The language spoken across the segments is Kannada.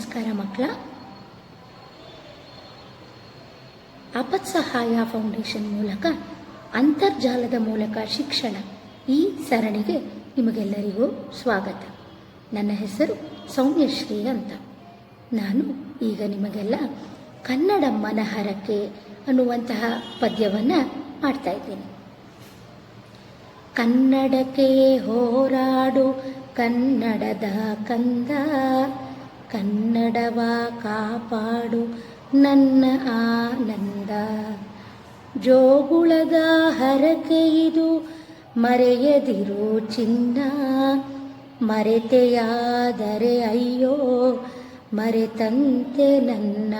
ನಮಸ್ಕಾರ ಮಕ್ಕಳ. ಆಪತ್ ಸಹಾಯ ಫೌಂಡೇಶನ್ ಮೂಲಕ ಅಂತರ್ಜಾಲದ ಮೂಲಕ ಶಿಕ್ಷಣ ಈ ಸರಣಿಗೆ ನಿಮಗೆಲ್ಲರಿಗೂ ಸ್ವಾಗತ. ನನ್ನ ಹೆಸರು ಸೌಮ್ಯಶ್ರೀ ಅಂತ. ನಾನು ಈಗ ನಿಮಗೆಲ್ಲ ಕನ್ನಡಮ್ಮನ ಹರಕೆ ಅನ್ನುವಂತಹ ಪದ್ಯವನ್ನು ಮಾಡ್ತಾ ಇದ್ದೀನಿ. ಕನ್ನಡಕ್ಕೆ ಹೋರಾಡು ಕನ್ನಡದ ಕಂದ, ಕನ್ನಡವ ಕಾಪಾಡು ನನ್ನ ಆನಂದ. ಜೋಗುಳದ ಹರಕೆ ಇದು ಮರೆಯದಿರು ಚಿನ್ನ, ಮರೆತೆಯಾದರೆ ಅಯ್ಯೋ ಮರೆತಂತೆ ನನ್ನ.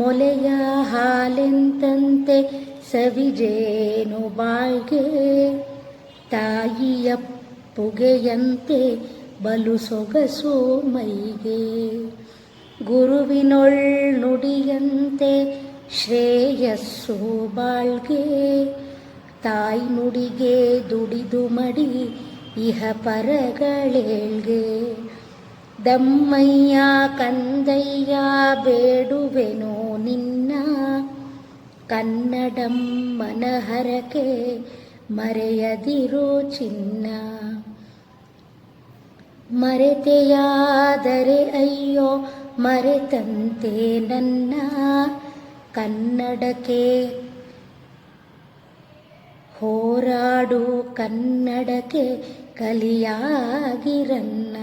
ಮೊಲೆಯ ಹಾಲೆಂತಂತೆ ಸವಿಜೇನು ಬಾಳ್ಗೆ, ತಾಯಿಯ ಪುಗೆಯಂತೆ ಬಲು ಸೊಗಸು ಮೈಗೆ. ಗುರುವಿನೊಳ್ ನುಡಿಯಂತೆ ಶ್ರೇಯಸ್ಸು ಬಾಳ್ಗೆ, ತಾಯಿ ನುಡಿಗೆ ದುಡಿದು ಮಡಿ ಇಹ ಪರಗಳೇಳ್ಗೆ. ದಮ್ಮಯ್ಯ ಕಂದಯ್ಯ ಬೇಡುವೆನು ನಿನ್ನ, ಕನ್ನಡಮ್ಮನ ಹರಕೆ ಮರೆಯದಿರು ಚಿನ್ನ. ಮರೆತೆಯಾದರೆ ಅಯ್ಯೋ ಮರೆತಂತೆ ನನ್ನ, ಕನ್ನಡಕ್ಕೆ ಹೋರಾಡು ಕನ್ನಡಕ್ಕೆ ಕಲಿಯಾಗಿರನ್ನ.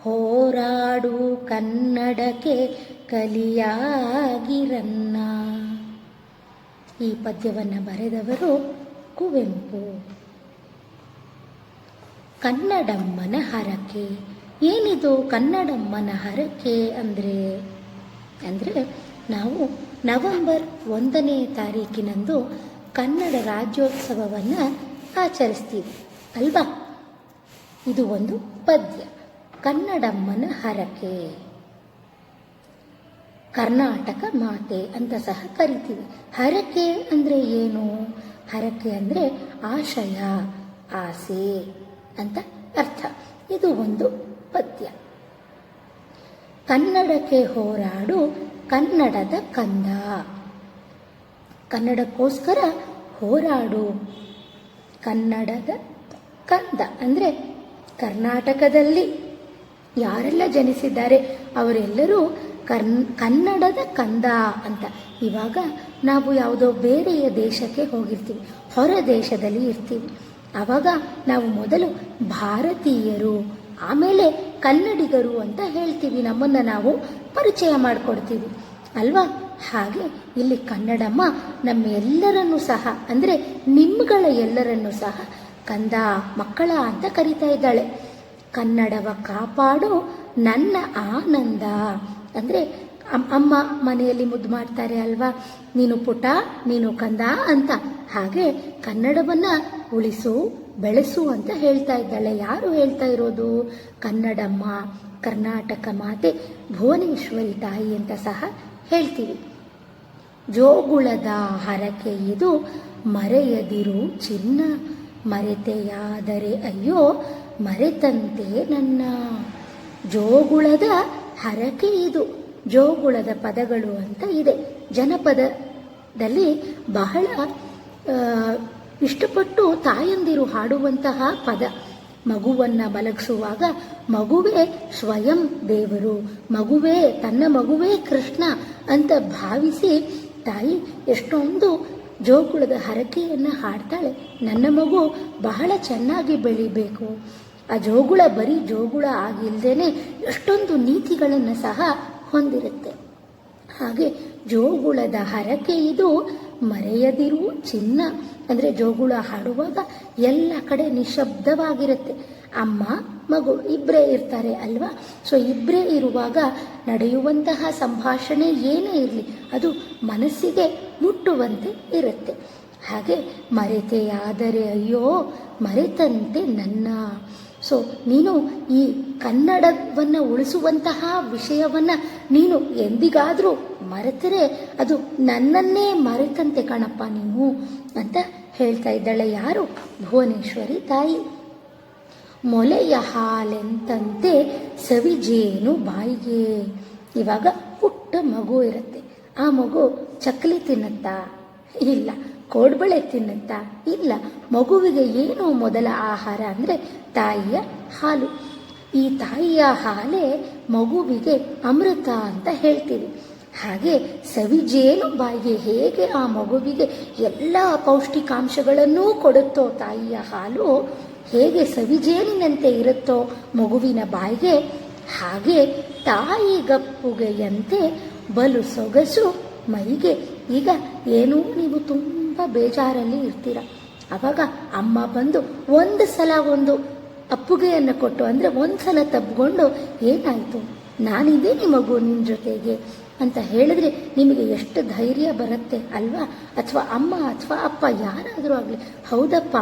ಹೋರಾಡು ಕನ್ನಡಕ್ಕೆ ಕಲಿಯಾಗಿರನ್ನ. ಈ ಪದ್ಯವನ್ನು ಬರೆದವರು ಕುವೆಂಪು. ಕನ್ನಡಮ್ಮನ ಹರಕೆ ಏನಿದು? ಕನ್ನಡಮ್ಮನ ಹರಕೆ ಅಂದರೆ ನಾವು ನವೆಂಬರ್ 1ನೇ ತಾರೀಕಿನಂದು ಕನ್ನಡ ರಾಜ್ಯೋತ್ಸವವನ್ನು ಆಚರಿಸ್ತೀವಿ ಅಲ್ವಾ? ಇದು ಒಂದು ಪದ್ಯ, ಕನ್ನಡಮ್ಮನ ಹರಕೆ. ಕರ್ನಾಟಕ ಮಾತೆ ಅಂತ ಸಹ ಕರಿತೀವಿ. ಹರಕೆ ಅಂದರೆ ಏನು? ಹರಕೆ ಅಂದರೆ ಆಶಯ, ಆಸೆ ಅಂತ ಅರ್ಥ. ಇದು ಒಂದು ಪದ್ಯ. ಕನ್ನಡಕ್ಕೆ ಹೋರಾಡು ಕನ್ನಡದ ಕಂದ, ಕನ್ನಡಕ್ಕೋಸ್ಕರ ಹೋರಾಡು. ಕನ್ನಡದ ಕಂದ ಅಂದರೆ ಕರ್ನಾಟಕದಲ್ಲಿ ಯಾರೆಲ್ಲ ಜನಿಸಿದ್ದಾರೆ ಅವರೆಲ್ಲರೂ ಕನ್ನಡದ ಕಂದ ಅಂತ. ಇವಾಗ ನಾವು ಯಾವುದೋ ಬೇರೆಯ ದೇಶಕ್ಕೆ ಹೋಗಿರ್ತೀವಿ, ಹೊರ ದೇಶದಲ್ಲಿ ಇರ್ತೀವಿ. ಆವಾಗ ನಾವು ಮೊದಲು ಭಾರತೀಯರು, ಆಮೇಲೆ ಕನ್ನಡಿಗರು ಅಂತ ಹೇಳ್ತೀವಿ. ನಮ್ಮನ್ನು ನಾವು ಪರಿಚಯ ಮಾಡಿಕೊಡ್ತೀವಿ ಅಲ್ವಾ? ಹಾಗೆ ಇಲ್ಲಿ ಕನ್ನಡಮ್ಮ ನಮ್ಮೆಲ್ಲರನ್ನೂ ಸಹ, ಅಂದರೆ ನಿಮ್ಗಳ ಎಲ್ಲರನ್ನೂ ಸಹ ಕಂದ, ಮಕ್ಕಳ ಅಂತ ಕರೀತಾ ಇದ್ದಾಳೆ. ಕನ್ನಡವ ಕಾಪಾಡು ನನ್ನ ಆನಂದ ಅಂದರೆ ಅಮ್ಮ ಮನೆಯಲ್ಲಿ ಮುದ್ದು ಮಾಡ್ತಾರೆ ಅಲ್ವಾ, ನೀನು ಪುಟ, ನೀನು ಕಂದ ಅಂತ. ಹಾಗೆ ಕನ್ನಡವನ್ನು ಉಳಿಸು, ಬೆಳೆಸು ಅಂತ ಹೇಳ್ತಾ ಇದ್ದಾಳೆ. ಯಾರು ಹೇಳ್ತಾ ಇರೋದು? ಕನ್ನಡಮ್ಮ, ಕರ್ನಾಟಕ ಮಾತೆ, ಭುವನೇಶ್ವರಿ ತಾಯಿ ಅಂತ ಸಹ ಹೇಳ್ತೀವಿ. ಜೋಗುಳದ ಹರಕೆ ಇದು ಮರೆಯದಿರು ಚಿನ್ನ, ಮರೆತೆಯಾದರೆ ಅಯ್ಯೋ ಮರೆತಂತೆ ನನ್ನ. ಜೋಗುಳದ ಹರಕೆ ಇದು. ಜೋಗುಳದ ಪದಗಳು ಅಂತ ಇದೆ. ಜನಪದದಲ್ಲಿ ಬಹಳ ಇಷ್ಟಪಟ್ಟು ತಾಯಂದಿರು ಹಾಡುವಂತಹ ಪದ. ಮಗುವನ್ನು ಮಲಗಿಸುವಾಗ ಮಗುವೇ ಸ್ವಯಂ ದೇವರು, ಮಗುವೇ ತನ್ನ ಮಗುವೇ ಕೃಷ್ಣ ಅಂತ ಭಾವಿಸಿ ತಾಯಿ ಎಷ್ಟೊಂದು ಜೋಗುಳದ ಹರಕೆಯನ್ನು ಹಾಡ್ತಾಳೆ. ನನ್ನ ಮಗು ಬಹಳ ಚೆನ್ನಾಗಿ ಬೆಳಿಬೇಕು. ಆ ಜೋಗುಳ ಬರೀ ಜೋಗುಳ ಆಗಿಲ್ದೇನೆ ಎಷ್ಟೊಂದು ನೀತಿಗಳನ್ನು ಸಹ ಹೊಂದಿರುತ್ತೆ. ಹಾಗೆ ಜೋಗುಳದ ಹರಕೆ ಇದು ಮರೆಯದಿರು ಚಿನ್ನ ಅಂದರೆ ಜೋಗುಳ ಹಾಡುವಾಗ ಎಲ್ಲ ಕಡೆ ನಿಶಬ್ದವಾಗಿರುತ್ತೆ. ಅಮ್ಮ ಮಗು ಇಬ್ಬರೇ ಇರ್ತಾರೆ ಅಲ್ವಾ? ಸೊ ಇಬ್ಬರೇ ಇರುವಾಗ ನಡೆಯುವಂತಹ ಸಂಭಾಷಣೆ ಏನೇ ಇರಲಿ ಅದು ಮನಸ್ಸಿಗೆ ಮುಟ್ಟುವಂತೆ ಇರುತ್ತೆ. ಹಾಗೆ ಮರೆತೆಯಾದರೆ ಅಯ್ಯೋ ಮರೆತಂತೆ ನನ್ನ. ಸೊ ನೀನು ಈ ಕನ್ನಡವನ್ನು ಉಳಿಸುವಂತಹ ವಿಷಯವನ್ನು ನೀನು ಎಂದಿಗಾದರೂ ಮರೆತರೆ ಅದು ನನ್ನನ್ನೇ ಮರೆತಂತೆ ಕಣಪ್ಪ ನೀನು ಅಂತ ಹೇಳ್ತಾ ಇದ್ದಾಳೆ. ಯಾರು? ಭುವನೇಶ್ವರಿ ತಾಯಿ. ಮೊಲೆಯ ಹಾಲೆಂತಂತೆ ಸವಿಜೇನು ಬಾಯಿಗೆ. ಇವಾಗ ಪುಟ್ಟ ಮಗು ಇರುತ್ತೆ. ಆ ಮಗು ಚಕ್ಕಲಿ ತಿನ್ನುತ್ತಾ? ಇಲ್ಲ. ಕೋಡ್ಬಳೆ ತಿನ್ನುತ್ತಾ? ಇಲ್ಲ. ಮಗುವಿಗೆ ಏನು ಮೊದಲ ಆಹಾರ ಅಂದರೆ ತಾಯಿಯ ಹಾಲು. ಈ ತಾಯಿಯ ಹಾಲೇ ಮಗುವಿಗೆ ಅಮೃತ ಅಂತ ಹೇಳ್ತೀವಿ. ಹಾಗೆ ಸವಿಜೇನು ಬಾಯಿಗೆ ಹೇಗೆ ಆ ಮಗುವಿಗೆ ಎಲ್ಲ ಪೌಷ್ಟಿಕಾಂಶಗಳನ್ನೂ ಕೊಡುತ್ತೋ ತಾಯಿಯ ಹಾಲು, ಹೇಗೆ ಸವಿಜೇನಿನಂತೆ ಇರುತ್ತೋ ಮಗುವಿನ ಬಾಯಿಗೆ, ಹಾಗೆ ತಾಯಿಗಪ್ಪುಗೆಯಂತೆ ಬಲು ಸೊಗಸು ಮೈಗೆ. ಈಗ ಏನೂ ನೀವು ತುಂಬ ಬೇಜಾರಲ್ಲಿ ಇರ್ತೀರ, ಆವಾಗ ಅಮ್ಮ ಬಂದು ಒಂದು ಸಲ ಒಂದು ಅಪ್ಪುಗೆಯನ್ನು ಕೊಟ್ಟು, ಅಂದರೆ ಒಂದು ಸಲ ತಬ್ಕೊಂಡು ಏನಾಯಿತು ನಾನಿದ್ದೀನಿ ಮಗು ನಿನ್ನ ಜೊತೆಗೆ ಅಂತ ಹೇಳಿದ್ರೆ ನಿಮಗೆ ಎಷ್ಟು ಧೈರ್ಯ ಬರುತ್ತೆ ಅಲ್ವಾ? ಅಥವಾ ಅಮ್ಮ ಅಥವಾ ಅಪ್ಪ ಯಾರಾದರೂ ಆಗಲಿ, ಹೌದಪ್ಪ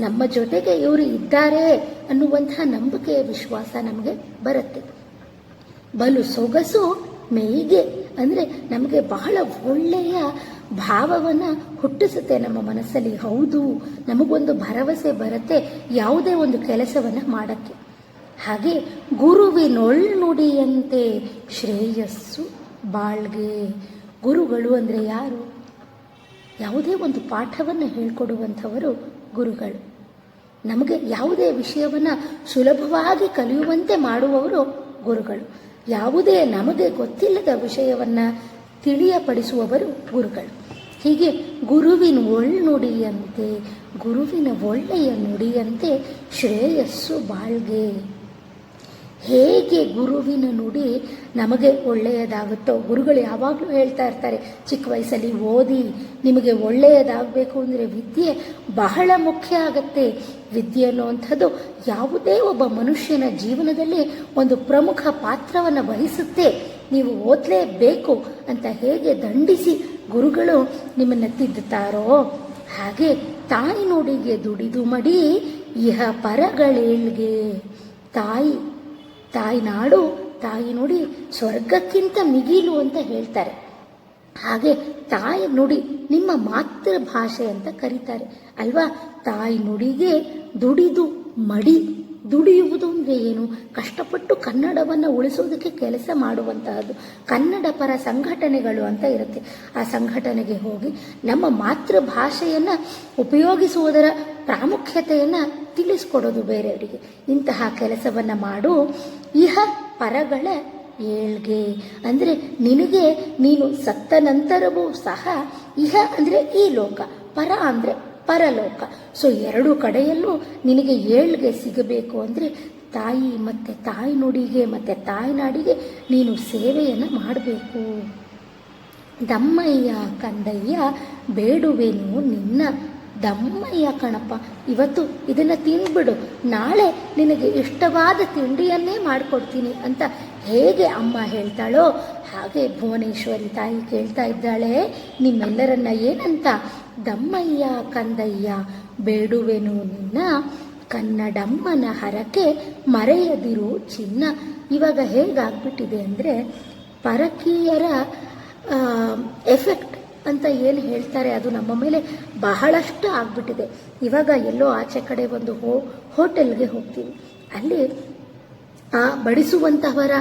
ನಮ್ಮ ಜೊತೆಗೆ ಇವರು ಇದ್ದಾರೆ ಅನ್ನುವಂತಹ ನಂಬಿಕೆಯ ವಿಶ್ವಾಸ ನಮಗೆ ಬರುತ್ತೆ. ಬಲು ಸೊಗಸು ಮೈಗೆ ಅಂದರೆ ನಮಗೆ ಬಹಳ ಒಳ್ಳೆಯ ಭಾವವನ್ನು ಹುಟ್ಟಿಸುತ್ತೆ ನಮ್ಮ ಮನಸ್ಸಲ್ಲಿ. ಹೌದು, ನಮಗೊಂದು ಭರವಸೆ ಬರುತ್ತೆ ಯಾವುದೇ ಒಂದು ಕೆಲಸವನ್ನು ಮಾಡೋಕ್ಕೆ. ಹಾಗೆ ಗುರುವಿನೊಳ್ನುಡಿಯಂತೆ ಶ್ರೇಯಸ್ಸು ಬಾಳ್ಗೆ. ಗುರುಗಳು ಅಂದರೆ ಯಾರು? ಯಾವುದೇ ಒಂದು ಪಾಠವನ್ನು ಹೇಳ್ಕೊಡುವಂಥವರು ಗುರುಗಳು. ನಮಗೆ ಯಾವುದೇ ವಿಷಯವನ್ನು ಸುಲಭವಾಗಿ ಕಲಿಯುವಂತೆ ಮಾಡುವವರು ಗುರುಗಳು. ಯಾವುದೇ ನಮಗೆ ಗೊತ್ತಿಲ್ಲದ ವಿಷಯವನ್ನು ತಿಳಿಯಪಡಿಸುವವರು ಗುರುಗಳು. ಹೀಗೆ ಗುರುವಿನ ಒಳ್ನುಡಿಯಂತೆ, ಗುರುವಿನ ಒಳ್ಳೆಯ ನುಡಿಯಂತೆ ಶ್ರೇಯಸ್ಸು ಬಾಳ್ಗೆ. ಹೇಗೆ ಗುರುವಿನ ನುಡಿ ನಮಗೆ ಒಳ್ಳೆಯದಾಗುತ್ತೋ, ಗುರುಗಳು ಯಾವಾಗಲೂ ಹೇಳ್ತಾ ಇರ್ತಾರೆ, ಚಿಕ್ಕ ವಯಸ್ಸಲ್ಲಿ ಓದಿ, ನಿಮಗೆ ಒಳ್ಳೆಯದಾಗಬೇಕು ಅಂದರೆ ವಿದ್ಯೆ ಬಹಳ ಮುಖ್ಯ ಆಗತ್ತೆ. ವಿದ್ಯೆ ಅನ್ನುವಂಥದ್ದು ಯಾವುದೇ ಒಬ್ಬ ಮನುಷ್ಯನ ಜೀವನದಲ್ಲಿ ಒಂದು ಪ್ರಮುಖ ಪಾತ್ರವನ್ನು ವಹಿಸುತ್ತೆ, ನೀವು ಓದಲೇಬೇಕು ಅಂತ ಹೇಗೆ ದಂಡಿಸಿ ಗುರುಗಳು ನಿಮ್ಮನ್ನು ತಿದ್ದುತ್ತಾರೋ, ಹಾಗೆ ತಾಯಿ ನುಡಿಗೆ ದುಡಿದು ಮಡಿ ಇಹ ಪರಗಳೇಳ್ಗೆ. ತಾಯಿ ನಾಡು, ತಾಯಿ ನುಡಿ ಸ್ವರ್ಗಕ್ಕಿಂತ ಮಿಗಿಲು ಅಂತ ಹೇಳ್ತಾರೆ. ಹಾಗೆ ತಾಯಿ ನುಡಿ ನಿಮ್ಮ ಮಾತೃಭಾಷೆ ಅಂತ ಕರೀತಾರೆ ಅಲ್ವಾ? ತಾಯಿ ನುಡಿಗೆ ದುಡಿದು ಮಡಿ. ದುಡಿಯುವುದು ಅಂದರೆ ಏನು? ಕಷ್ಟಪಟ್ಟು ಕನ್ನಡವನ್ನು ಉಳಿಸೋದಕ್ಕೆ ಕೆಲಸ ಮಾಡುವಂತಹದ್ದು. ಕನ್ನಡ ಪರ ಸಂಘಟನೆಗಳು ಅಂತ ಇರುತ್ತೆ. ಆ ಸಂಘಟನೆಗೆ ಹೋಗಿ ನಮ್ಮ ಮಾತೃಭಾಷೆಯನ್ನು ಉಪಯೋಗಿಸುವುದರ ಪ್ರಾಮುಖ್ಯತೆಯನ್ನು ತಿಳಿಸ್ಕೊಡೋದು ಬೇರೆಯವರಿಗೆ. ಇಂತಹ ಕೆಲಸವನ್ನು ಮಾಡು. ಇಹ ಪರಗಳ ಏಳ್ಗೆ ಅಂದರೆ ನಿನಗೆ ನೀನು ಸತ್ತ ನಂತರವೂ ಸಹ, ಇಹ ಅಂದರೆ ಈ ಲೋಕ, ಪರ ಅಂದರೆ ಪರಲೋಕ. ಸೊ ಎರಡೂ ಕಡೆಯಲ್ಲೂ ನಿನಗೆ ಏಳ್ಗೆ ಸಿಗಬೇಕು ಅಂದರೆ ತಾಯಿ ಮತ್ತು ತಾಯಿ ನುಡಿಗೆ ಮತ್ತು ತಾಯ್ನಾಡಿಗೆ ನೀನು ಸೇವೆಯನ್ನು ಮಾಡಬೇಕು. ದಮ್ಮಯ್ಯ ಕಂದಯ್ಯ ಬೇಡುವೆನು ನಿನ್ನ. ದಮ್ಮಯ್ಯ ಕಣಪ್ಪ, ಇವತ್ತು ಇದನ್ನು ತಿಂದ್ಬಿಡು, ನಾಳೆ ನಿನಗೆ ಇಷ್ಟವಾದ ತಿಂಡಿಯನ್ನೇ ಮಾಡಿಕೊಡ್ತೀನಿ ಅಂತ ಹೇಗೆ ಅಮ್ಮ ಹೇಳ್ತಾಳೋ ಹಾಗೆ ಭುವನೇಶ್ವರಿ ತಾಯಿ ಕೇಳ್ತಾ ಇದ್ದಾಳೆ ನಿಮ್ಮೆಲ್ಲರನ್ನ ಏನಂತ? ದಮ್ಮಯ್ಯ ಕಂದಯ್ಯ ಬೇಡುವೆನು ನಿನ್ನ, ಕನ್ನಡಮ್ಮನ ಹರಕೆ ಮರೆಯದಿರು ಚಿನ್ನ. ಇವಾಗ ಹೇಗಾಗ್ಬಿಟ್ಟಿದೆ ಅಂದರೆ ಪರಕೀಯರ ಎಫೆಕ್ಟ್ ಅಂತ ಏನು ಹೇಳ್ತಾರೆ ಅದು ನಮ್ಮ ಮೇಲೆ ಬಹಳಷ್ಟು ಆಗ್ಬಿಟ್ಟಿದೆ. ಇವಾಗ ಎಲ್ಲೋ ಆಚೆ ಕಡೆ ಒಂದು ಹೋಟೆಲ್ಗೆ ಹೋಗ್ತೀವಿ, ಅಲ್ಲಿ ಆ ಬಡಿಸುವಂತಹವರ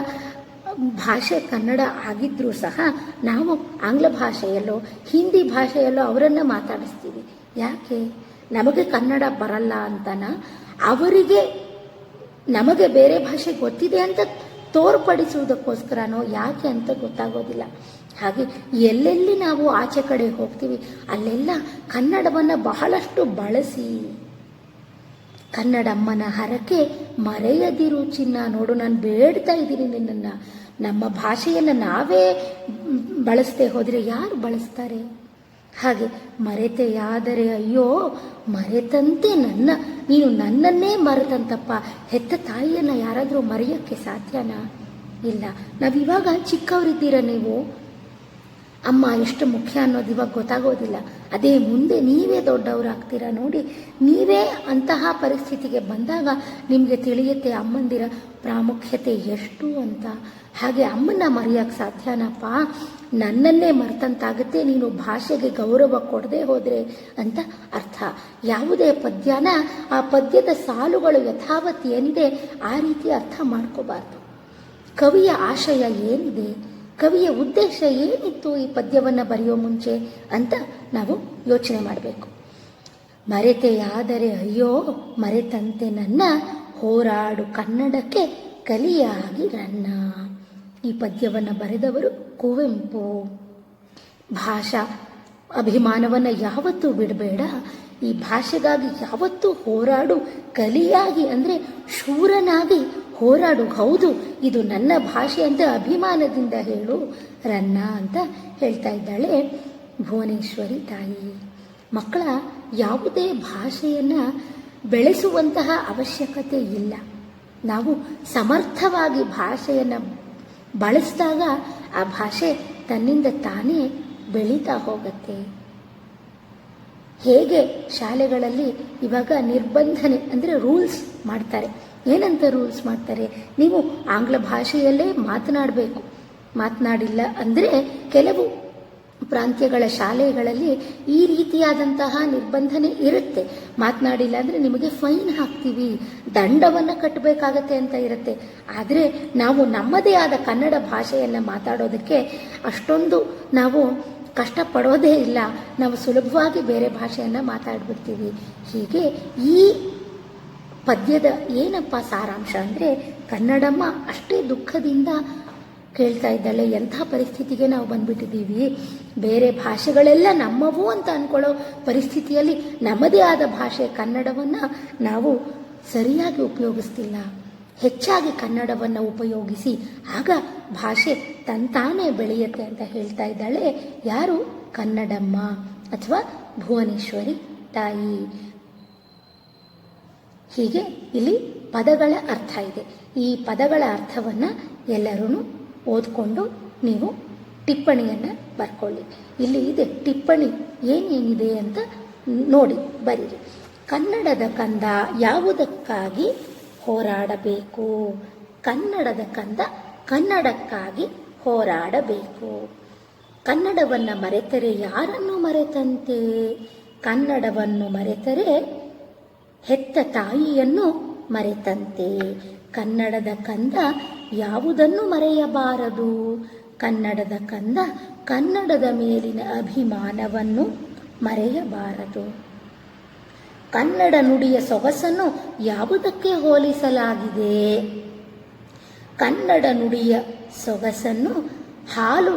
ಭಾಷೆ ಕನ್ನಡ ಆಗಿದ್ರೂ ಸಹ ನಾವು ಆಂಗ್ಲ ಭಾಷೆಯಲ್ಲೋ ಹಿಂದಿ ಭಾಷೆಯಲ್ಲೋ ಅವರನ್ನು ಮಾತಾಡಿಸ್ತೀವಿ. ಯಾಕೆ? ನಮಗೆ ಕನ್ನಡ ಬರಲ್ಲ ಅಂತನಾ? ಅವರಿಗೆ ನಮಗೆ ಬೇರೆ ಭಾಷೆ ಗೊತ್ತಿದೆ ಅಂತ ತೋರ್ಪಡಿಸುವುದಕ್ಕೋಸ್ಕರನೋ ಯಾಕೆ ಅಂತ ಗೊತ್ತಾಗೋದಿಲ್ಲ. ಹಾಗೆ ಎಲ್ಲೆಲ್ಲಿ ನಾವು ಆಚೆ ಕಡೆ ಹೋಗ್ತೀವಿ ಅಲ್ಲೆಲ್ಲ ಕನ್ನಡವನ್ನು ಬಹಳಷ್ಟು ಬಳಸಿ. ಕನ್ನಡಮ್ಮನ ಹರಕೆ ಮರೆಯದಿರು ಚಿನ್ನ. ನೋಡು, ನಾನು ಬೇಡ್ತಾ ಇದ್ದೀನಿ ನಿನ್ನನ್ನು. ನಮ್ಮ ಭಾಷೆಯನ್ನು ನಾವೇ ಬಳಸದೆ ಹೋದರೆ ಯಾರು ಬಳಸ್ತಾರೆ? ಹಾಗೆ ಮರೆತೆಯಾದರೆ ಅಯ್ಯೋ ಮರೆತಂತೆ ನನ್ನ. ನೀನು ನನ್ನನ್ನೇ ಮರೆತಂತಪ್ಪ. ಹೆತ್ತ ತಾಯಿಯನ್ನು ಯಾರಾದರೂ ಮರೆಯೋಕ್ಕೆ ಸಾಧ್ಯನಾ? ಇಲ್ಲ. ನಾವಿವಾಗ ಚಿಕ್ಕವರಿದ್ದೀರ ನೀವು, ಅಮ್ಮ ಎಷ್ಟು ಮುಖ್ಯ ಅನ್ನೋದು ಇವಾಗ ಗೊತ್ತಾಗೋದಿಲ್ಲ. ಅದೇ ಮುಂದೆ ನೀವೇ ದೊಡ್ಡವರಾಗ್ತೀರಾ ನೋಡಿ, ನೀವೇ ಅಂತಹ ಪರಿಸ್ಥಿತಿಗೆ ಬಂದಾಗ ನಿಮಗೆ ತಿಳಿಯುತ್ತೆ ಅಮ್ಮಂದಿರ ಪ್ರಾಮುಖ್ಯತೆ ಎಷ್ಟು ಅಂತ. ಹಾಗೆ ಅಮ್ಮನ ಮರೆಯೋಕ್ಕೆ ಸಾಧ್ಯನಪ್ಪ, ನನ್ನನ್ನೇ ಮರ್ತಂತಾಗುತ್ತೆ ನೀನು ಭಾಷೆಗೆ ಗೌರವ ಕೊಡದೆ ಹೋದರೆ ಅಂತ ಅರ್ಥ. ಯಾವುದೇ ಪದ್ಯನ ಆ ಪದ್ಯದ ಸಾಲುಗಳು ಯಥಾವತ್ ಏನಿದೆ ಆ ರೀತಿ ಅರ್ಥ ಮಾಡ್ಕೋಬಾರ್ದು. ಕವಿಯ ಆಶಯ ಏನಿದೆ, ಕವಿಯ ಉದ್ದೇಶ ಏನಿತ್ತು ಈ ಪದ್ಯವನ್ನು ಬರೆಯೋ ಮುಂಚೆ ಅಂತ ನಾವು ಯೋಚನೆ ಮಾಡಬೇಕು. ಮರೆತೆಯಾದರೆ ಅಯ್ಯೋ ಮರೆತಂತೆ ನನ್ನ, ಹೋರಾಡು ಕನ್ನಡಕ್ಕೆ ಕಲಿಯಾಗಿ ರನ್ನ. ಈ ಪದ್ಯವನ್ನು ಬರೆದವರು ಕುವೆಂಪು. ಭಾಷಾ ಅಭಿಮಾನವನ್ನು ಯಾವತ್ತೂ ಬಿಡಬೇಡ, ಈ ಭಾಷೆಗಾಗಿ ಯಾವತ್ತೂ ಹೋರಾಡು, ಕಲಿಯಾಗಿ ಅಂದರೆ ಶೂರನಾಗಿ ಹೋರಾಡು. ಹೌದು, ಇದು ನನ್ನ ಭಾಷೆ ಅಂತ ಅಭಿಮಾನದಿಂದ ಹೇಳು ರನ್ನ ಅಂತ ಹೇಳ್ತಾ ಇದ್ದಾಳೆ ಭುವನೇಶ್ವರಿ ತಾಯಿ. ಮಕ್ಕಳ, ಯಾವುದೇ ಭಾಷೆಯನ್ನು ಬೆಳೆಸುವಂತಹ ಅವಶ್ಯಕತೆ ಇಲ್ಲ. ನಾವು ಸಮರ್ಥವಾಗಿ ಭಾಷೆಯನ್ನು ಬಳಸಿದಾಗ ಆ ಭಾಷೆ ತನ್ನಿಂದ ತಾನೇ ಬೆಳೀತಾ ಹೋಗುತ್ತೆ. ಹೇಗೆ ಶಾಲೆಗಳಲ್ಲಿ ಇವಾಗ ನಿರ್ಬಂಧನೆ ಅಂದರೆ ರೂಲ್ಸ್ ಮಾಡ್ತಾರೆ. ಏನಂತ ರೂಲ್ಸ್ ಮಾಡ್ತಾರೆ? ನೀವು ಆಂಗ್ಲ ಭಾಷೆಯಲ್ಲೇ ಮಾತನಾಡಬೇಕು, ಮಾತನಾಡಿಲ್ಲ ಅಂದರೆ ಕೆಲವು ಪ್ರಾಂತ್ಯಗಳ ಶಾಲೆಗಳಲ್ಲಿ ಈ ರೀತಿಯಾದಂತಹ ನಿರ್ಬಂಧನೆ ಇರುತ್ತೆ. ಮಾತನಾಡಿಲ್ಲ ಅಂದರೆ ನಿಮಗೆ ಫೈನ್ ಹಾಕ್ತೀವಿ, ದಂಡವನ್ನು ಕಟ್ಟಬೇಕಾಗತ್ತೆ ಅಂತ ಇರುತ್ತೆ. ಆದರೆ ನಾವು ನಮ್ಮದೇ ಆದ ಕನ್ನಡ ಭಾಷೆಯನ್ನು ಮಾತಾಡೋದಕ್ಕೆ ಅಷ್ಟೊಂದು ನಾವು ಕಷ್ಟಪಡೋದೇ ಇಲ್ಲ. ನಾವು ಸುಲಭವಾಗಿ ಬೇರೆ ಭಾಷೆಯನ್ನು ಮಾತಾಡ್ಬಿಡ್ತೀವಿ. ಹೀಗೆ ಈ ಪದ್ಯದ ಏನಪ್ಪ ಸಾರಾಂಶ ಅಂದರೆ, ಕನ್ನಡಮ್ಮ ಅಷ್ಟೇ ದುಃಖದಿಂದ ಕೇಳ್ತಾ ಇದ್ದಾಳೆ, ಎಂಥ ಪರಿಸ್ಥಿತಿಗೆ ನಾವು ಬಂದ್ಬಿಟ್ಟಿದ್ದೀವಿ, ಬೇರೆ ಭಾಷೆಗಳೆಲ್ಲ ನಮ್ಮವು ಅಂತ ಅಂದ್ಕೊಳ್ಳೋ ಪರಿಸ್ಥಿತಿಯಲ್ಲಿ ನಮ್ಮದೇ ಆದ ಭಾಷೆ ಕನ್ನಡವನ್ನು ನಾವು ಸರಿಯಾಗಿ ಉಪಯೋಗಿಸ್ತಿಲ್ಲ. ಹೆಚ್ಚಾಗಿ ಕನ್ನಡವನ್ನು ಉಪಯೋಗಿಸಿ, ಆಗ ಭಾಷೆ ತಂತಾನೇ ಬೆಳೆಯುತ್ತೆ ಅಂತ ಹೇಳ್ತಾ ಇದ್ದಾಳೆ ಯಾರು? ಕನ್ನಡಮ್ಮ ಅಥವಾ ಭುವನೇಶ್ವರಿ ತಾಯಿ. ಹೀಗೆ ಇಲ್ಲಿ ಪದಗಳ ಅರ್ಥ ಇದೆ. ಈ ಪದಗಳ ಅರ್ಥವನ್ನು ಎಲ್ಲರೂ ಓದ್ಕೊಂಡು ನೀವು ಟಿಪ್ಪಣಿಯನ್ನು ಬರ್ಕೊಳ್ಳಿ. ಇಲ್ಲಿ ಇದೆ ಟಿಪ್ಪಣಿ, ಏನೇನಿದೆ ಅಂತ ನೋಡಿ ಬರೀರಿ. ಕನ್ನಡದ ಕಂದ ಯಾವುದಕ್ಕಾಗಿ ಹೋರಾಡಬೇಕು? ಕನ್ನಡದ ಕಂದ ಕನ್ನಡಕ್ಕಾಗಿ ಹೋರಾಡಬೇಕು. ಕನ್ನಡವನ್ನು ಮರೆತರೆ ಯಾರನ್ನು ಮರೆತಂತೆ? ಕನ್ನಡವನ್ನು ಮರೆತರೆ ಹೆತ್ತ ತಾಯಿಯನ್ನು ಮರೆತಂತೆ. ಕನ್ನಡದ ಕಂದ ಯಾವುದನ್ನು ಮರೆಯಬಾರದು? ಕನ್ನಡದ ಕಂದ ಕನ್ನಡದ ಮೇಲಿನ ಅಭಿಮಾನವನ್ನು ಮರೆಯಬಾರದು. ಕನ್ನಡ ನುಡಿಯ ಸೊಗಸನ್ನು ಯಾವುದಕ್ಕೆ ಹೋಲಿಸಲಾಗಿದೆ? ಕನ್ನಡ ನುಡಿಯ ಸೊಗಸನ್ನು ಹಾಲು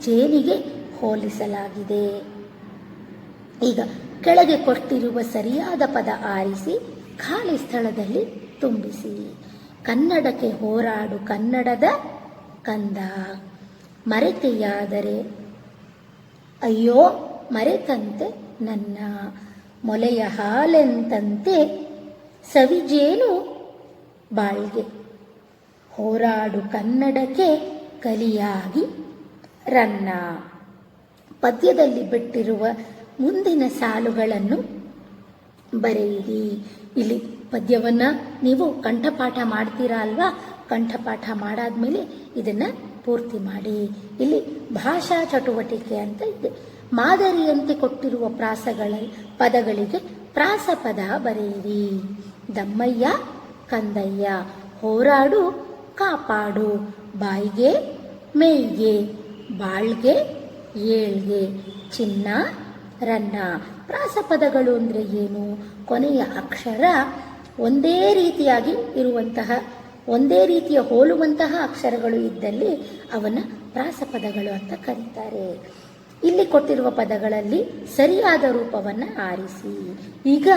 ಜೇನಿಗೆ ಹೋಲಿಸಲಾಗಿದೆ. ಈಗ ಕೆಳಗೆ ಕೊಟ್ಟಿರುವ ಸರಿಯಾದ ಪದ ಆರಿಸಿ ಖಾಲಿ ಸ್ಥಳದಲ್ಲಿ ತುಂಬಿಸಿ. ಕನ್ನಡಕ್ಕೆ ಹೋರಾಡು ಕನ್ನಡದ ಕಂದ, ಮರೆತೆಯಾದರೆ ಅಯ್ಯೋ ಮರೆತಂತೆ ನನ್ನ, ಮೊಲೆಯ ಹಾಲೆಂತಂತೆ ಸವಿಜೇನು ಬಾಳ್ಗೆ, ಹೋರಾಡು ಕನ್ನಡಕ್ಕೆ ಕಲಿಯಾಗಿ ರನ್ನ. ಪದ್ಯದಲ್ಲಿ ಬಿಟ್ಟಿರುವ ಮುಂದಿನ ಸಾಲುಗಳನ್ನು ಬರೆಯಿರಿ. ಇಲ್ಲಿ ಪದ್ಯವನ್ನು ನೀವು ಕಂಠಪಾಠ ಮಾಡ್ತೀರಾ ಅಲ್ವಾ? ಕಂಠಪಾಠ ಮಾಡಾದ್ಮೇಲೆ ಇದನ್ನು ಪೂರ್ತಿ ಮಾಡಿ. ಇಲ್ಲಿ ಭಾಷಾ ಚಟುವಟಿಕೆ ಅಂತ ಇದೆ. ಮಾದರಿಯಂತೆ ಕೊಟ್ಟಿರುವ ಪದಗಳಿಗೆ ಪ್ರಾಸಪದ ಬರೆಯಿರಿ. ದಮ್ಮಯ್ಯ ಕಂದಯ್ಯ, ಹೋರಾಡು ಕಾಪಾಡು, ಬಾಯಿಗೆ ಮೇಯ್ಗೆ, ಬಾಳ್ಗೆ ಏಳ್ಗೆ, ಚಿನ್ನ ರನ್ನ. ಪ್ರಾಸಪದಗಳು ಅಂದರೆ ಏನು? ಕೊನೆಯ ಅಕ್ಷರ ಒಂದೇ ರೀತಿಯಾಗಿ ಇರುವಂತಹ, ಒಂದೇ ರೀತಿಯ ಹೋಲುವಂತಹ ಅಕ್ಷರಗಳು ಇದ್ದಲ್ಲಿ ಅವನ್ನು ಪ್ರಾಸಪದಗಳು ಅಂತ ಕರೀತಾರೆ. ಇಲ್ಲಿ ಕೊಟ್ಟಿರುವ ಪದಗಳಲ್ಲಿ ಸರಿಯಾದ ರೂಪವನ್ನು ಆರಿಸಿ. ಈಗ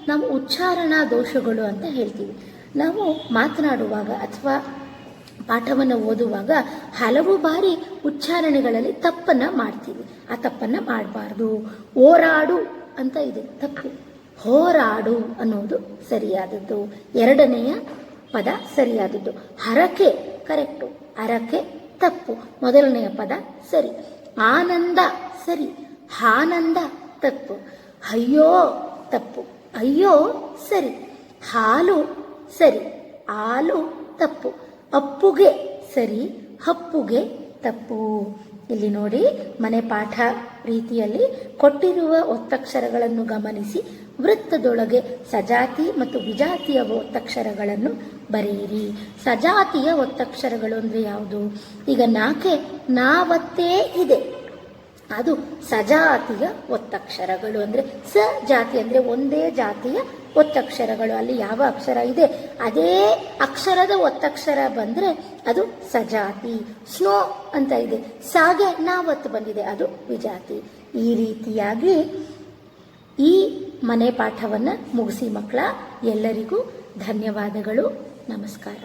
ನಾವು ಉಚ್ಚಾರಣಾ ದೋಷಗಳು ಅಂತ ಹೇಳ್ತೀವಿ. ನಾವು ಮಾತನಾಡುವಾಗ ಅಥವಾ ಪಾಠವನ್ನು ಓದುವಾಗ ಹಲವು ಬಾರಿ ಉಚ್ಚಾರಣೆಗಳಲ್ಲಿ ತಪ್ಪನ್ನು ಮಾಡ್ತೀವಿ. ಆ ತಪ್ಪನ್ನು ಮಾಡಬಾರ್ದು. ಓರಾಡು ಅಂತ ಇದೆ, ತಪ್ಪು. ಹೋರಾಡು ಅನ್ನೋದು ಸರಿಯಾದದ್ದು. ಎರಡನೆಯ ಪದ ಸರಿಯಾದದ್ದು. ಹರಕೆ ಕರೆಕ್ಟು, ಹರಕೆ ತಪ್ಪು. ಮೊದಲನೆಯ ಪದ ಸರಿ. ಆನಂದ ಸರಿ, ಆನಂದ ತಪ್ಪು, ಅಯ್ಯೋ ತಪ್ಪು, ಅಯ್ಯೋ ಸರಿ, ಹಾಲು ಸರಿ, ಹಾಲು ತಪ್ಪು, ಅಪ್ಪುಗೆ ಸರಿ, ಹಪ್ಪುಗೆ ತಪ್ಪು. ಇಲ್ಲಿ ನೋಡಿ, ಮನೆ ಪಾಠ ರೀತಿಯಲ್ಲಿ ಕೊಟ್ಟಿರುವ ಒತ್ತಕ್ಷರಗಳನ್ನು ಗಮನಿಸಿ ವೃತ್ತದೊಳಗೆ ಸಜಾತಿ ಮತ್ತು ವಿಜಾತಿಯ ಒತ್ತಕ್ಷರಗಳನ್ನು ಬರೆಯಿರಿ. ಸಜಾತಿಯ ಒತ್ತಕ್ಷರಗಳು ಅಂದರೆ ಯಾವುದು? ಈಗ ನಾಕೆ ನಾವತ್ತೇ ಇದೆ, ಅದು ಸಜಾತಿಯ ಒತ್ತಕ್ಷರಗಳು. ಅಂದರೆ ಸ ಜಾತಿ ಅಂದರೆ ಒಂದೇ ಜಾತಿಯ ಒತ್ತಕ್ಷರಗಳು. ಅಲ್ಲಿ ಯಾವ ಅಕ್ಷರ ಇದೆ ಅದೇ ಅಕ್ಷರದ ಒತ್ತಕ್ಷರ ಬಂದರೆ ಅದು ಸಜಾತಿ. ಸ್ನೋ ಅಂತ ಇದೆ, ಸಾಗೆ ನಾವತ್ತು ಬಂದಿದೆ, ಅದು ವಿಜಾತಿ. ಈ ರೀತಿಯಾಗಿ ಈ ಮನೆ ಪಾಠವನ್ನು ಮುಗಿಸಿ ಮಕ್ಕಳ. ಎಲ್ಲರಿಗೂ ಧನ್ಯವಾದಗಳು. ನಮಸ್ಕಾರ.